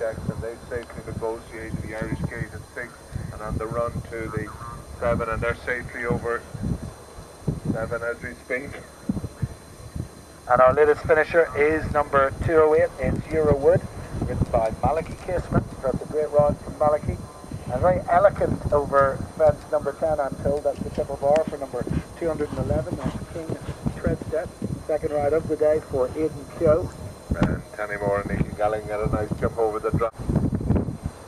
Jackson. They safely negotiated the Irish gate at 6 and on the run to the 7, and they're safely over 7 as we speak. And our latest finisher is number 208. It's Eurowood, written by Malachi Casement. That's a great run from Malachi. And very elegant over fence number 10, I'm told. That's the triple bar for number 211. That's King Treadstep. Second ride of the day for Aidan Keogh. And Tanny Moore and Nicky Galling had a nice jump over the drop.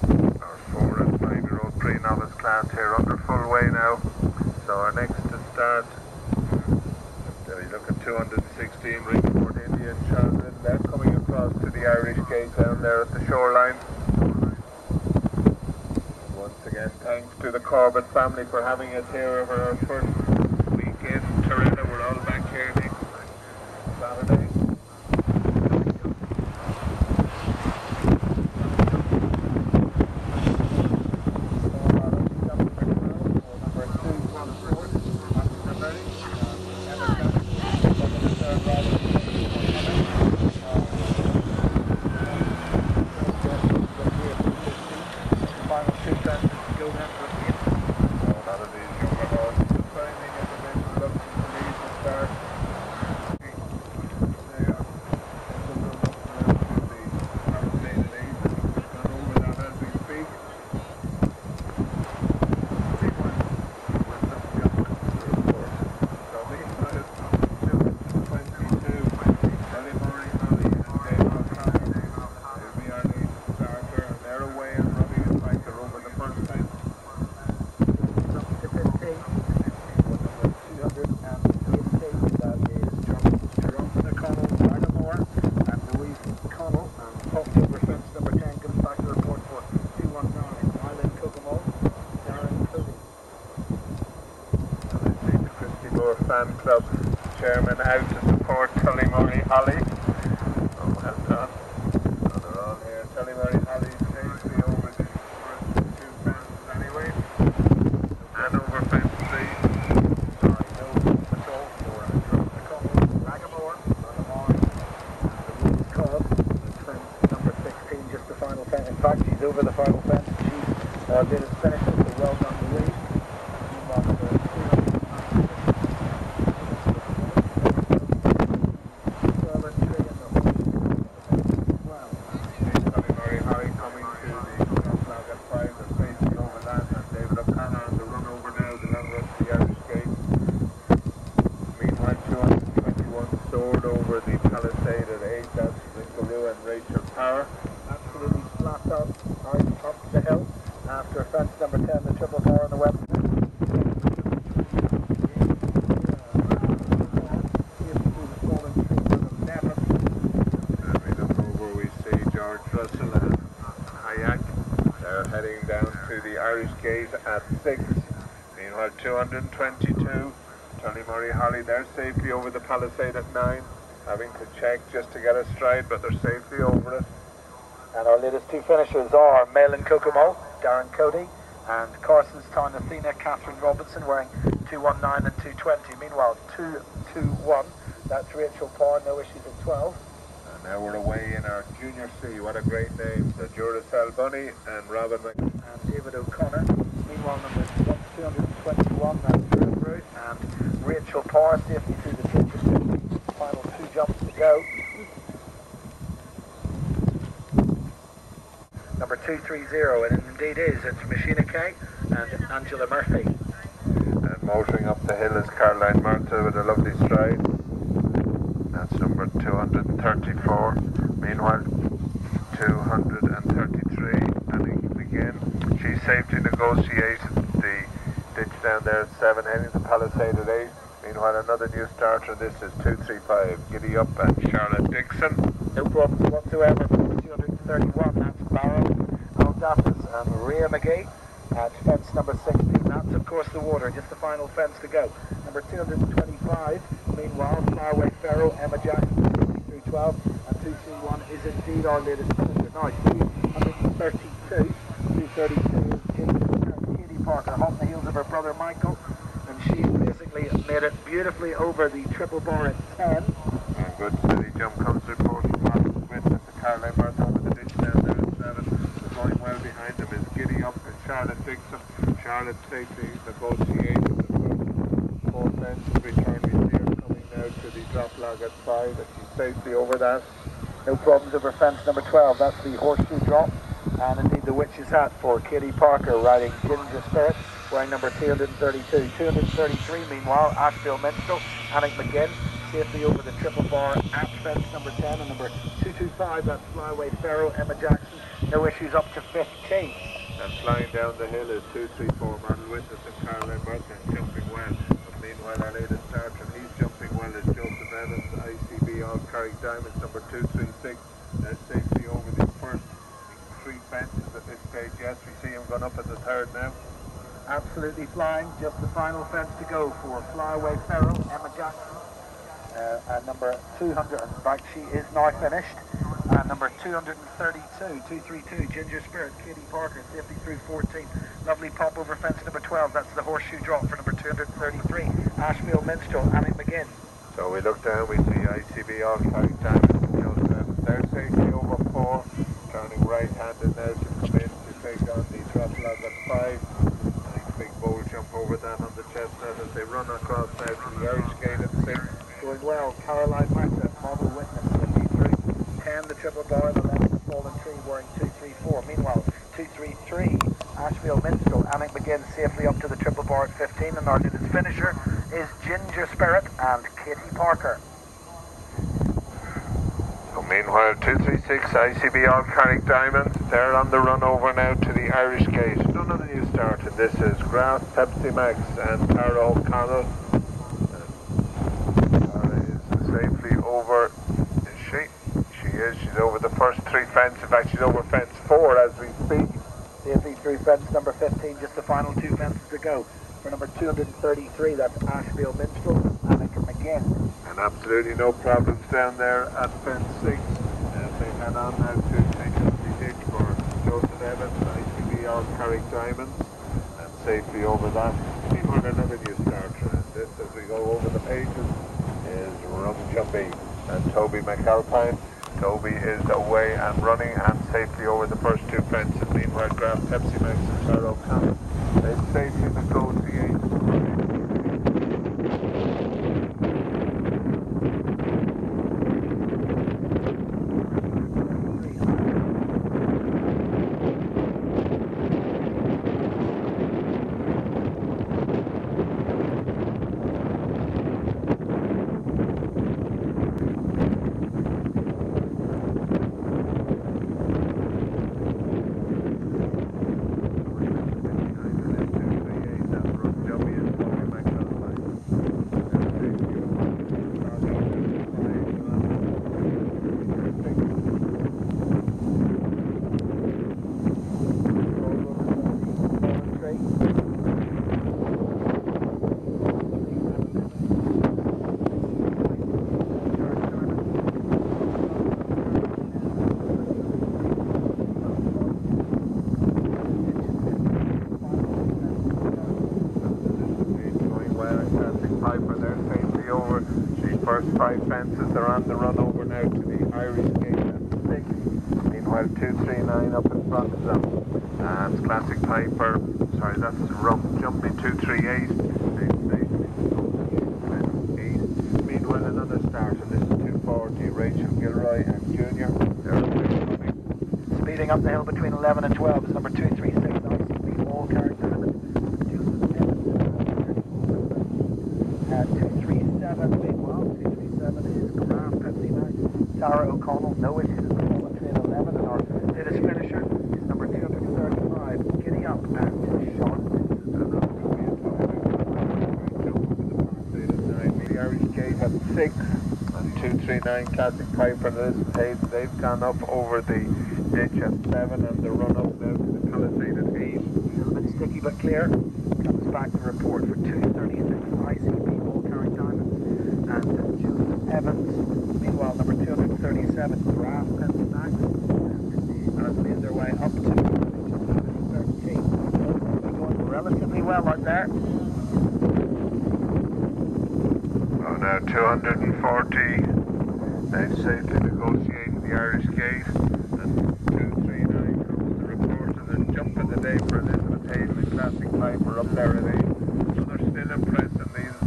Our 4 and 5-year-old pre-novice class here under full way now. So our next to start, you look at 216 Ringport Indian Charlton. They're coming across to the Irish gate down there at the shoreline. Once again, thanks to the Corbett family for having us here over our first week in Tyrella. We're all back here next Saturday. Fan club chairman out to support Tullymurray Holly. Oh, well done. So they're all here. Tullymurray Holly safely over the first 2 fences anyway. And over fence 3. Sorry, no patrol for the Ragamore, Ragamore, and the Wolves Club. Fence number 16, just the final fence. In fact, she's over the final fence. She's did its finisher, so well done to Lee. Absolutely flat up the hill after fence number 10, the triple bar on the west. And we look over, we see George Russell and Hayek. They're heading down to the Irish gate at 6. Meanwhile, 222, Tullymurray Holly, they're safely over the palisade at 9. Having to check just to get a stride, but they're safely over it. And our latest 2 finishers are Malin Kokomo, Darren Cody, and Carsonstown Athena, Catherine Robinson, wearing 219 and 220. Meanwhile, 221, that's Rachel Parr, no issues at 12. And now we're away in our Junior C. What a great name, the Duracell Bunny and Robin and David O'Connor. Meanwhile, number 221, that's Drew Bruce, and Rachel Parr, safety through the ditches. Final 2 jumps to go. Number 230, and it indeed is. It's Machina K and Angela Murphy. And motoring up the hill is Caroline Marta with a lovely stride. That's number 234. Meanwhile, 233. And again, she safely negotiates the ditch down there at 7, heading to Palisade at 8. Meanwhile, another new starter, this is 235, Giddy Up and Charlotte Dixon. No problems whatsoever for 231, that's Barrow, Aldafis and Maria McGee at fence number 16. That's, of course, the water, just the final fence to go. Number 225, meanwhile, Flowerway Farrow, Emma Jackson, through 12, and 221 is indeed our latest finisher. Now, 232, 232 is Katie Parker, hot on the heels of her brother Michael. And she basically made it beautifully over the triple bar at 10. And good steady jump comes report from Martin's witness, Caroline Martin over the ditch down there at 7. Charlotte Dixon. Charlotte safely negotiated the first 4 fences. Return we see her coming now to the drop log at 5, and she's safely over that. No problems over fence number 12. That's the horseshoe drop. And indeed the witch's hat for Katie Parker riding Ginger Spirit, wearing number 232. 233 meanwhile, Ashfield Minstrel, Annick McGinn, safely over the triple bar at fence number 10, and number 225, that's Flyaway Pharaoh, Emma Jackson, no issues up to 15. And flying down the hill is 234 Model Witness and Caroline Merton jumping well. But meanwhile our latest starter, and he's jumping well, is Joseph Evans, ICB All Carrick Diamonds, number 236. That's safely over the first 3 fences at this stage. Yes, we see him going up at the 3rd now. Absolutely flying, just the final fence to go for Flyaway Pharaoh, Emma Jackson. And number 200, and back she is now finished. And number 232, Ginger Spirit, Katie Parker, safely through 14. Lovely pop over fence number 12, that's the horseshoe drop for number 233. Ashfield Minstrel, Annick McGinn. So we look down, we see ICB All Carrick Diamonds, they're safely over 4, turning right-handed now to come in to take on the drop log at 5. Big bowl jump over that on the chestnut as they run across now to the Irish gate at 6. Going well, Caroline Martin, Model Witness, 53. 10 the triple bar, the 11 the fallen tree, wearing 234. Meanwhile, 233, Ashfield Minstrel, Annick McGinn safely up to the triple bar at 15, and our latest finisher is Ginger Spirit and Katie Parker. So meanwhile, 236 ICB All Carrick Diamonds, they're on the run over now to the Irish gate. None of the new start, and this is Graf, Pepsi Max and Tara O'Connell. Tara is safely over, is she? She is, she's over the first 3 fences, in fact she's over fence 4 as we speak. Safely through fence number 15, just the final 2 fences to go. For number 233, that's Ashfield Minstrel, Annick McGinn. And absolutely no problems down there at fence 6. As they head on now to take up the ditch for Joseph Evans, ICB All Carrick Diamonds, and safely over that. Meanwhile, another new starter, and this, as we go over the pages, is Rum Jumpy and Toby McAlpine. Toby is away and running and safely over the first 2 fences. Meanwhile, Graf, Pepsi Max and Tara O'Connell, they safely negotiate. First 5 fences, they're on the run over now to the Irish gate at 6. Meanwhile, 239 up in front of them. That's Classic Piper, sorry, that's Rum Jumpy 238. Meanwhile, another start, and this is 240, Rachel Gilroy and Junior. They're coming. Speeding up the hill between 11 and 12 is number 236, ICB All Carrick Diamonds. 237, meanwhile, 237 is Graf, Pepsi Max, Tara O'Connell, no issues at the moment, train 11, and our latest finisher is number 235, Giddy Up, and Sean. The Irish gate at 6, and 239 Classic Piper, they've gone up over the ditch at 7, and the run up now to the Palisade at 8. A little bit sticky but clear. Comes back the report for 236 ICB All Carrick Diamonds and Joseph Evans. Meanwhile, number 237 Graf, Pepsi Max, and as made their way up to 13. Going relatively well out there. Oh, now 240. They've safely negotiated the Irish gate, and 239 comes the report, and then jump of the day for Elizabeth time. We're up there at 8. So they're still impressing these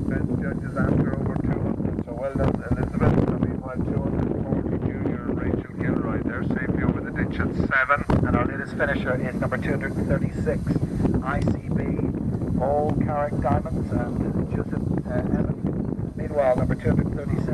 bench judges after over 200. So well done, Elizabeth. And meanwhile, 240 junior Rachel Gilroy. They're safely over the ditch at 7. And our latest finisher is number 236, ICB, all Carrick Diamonds, and Joseph Evan. Meanwhile, number 236.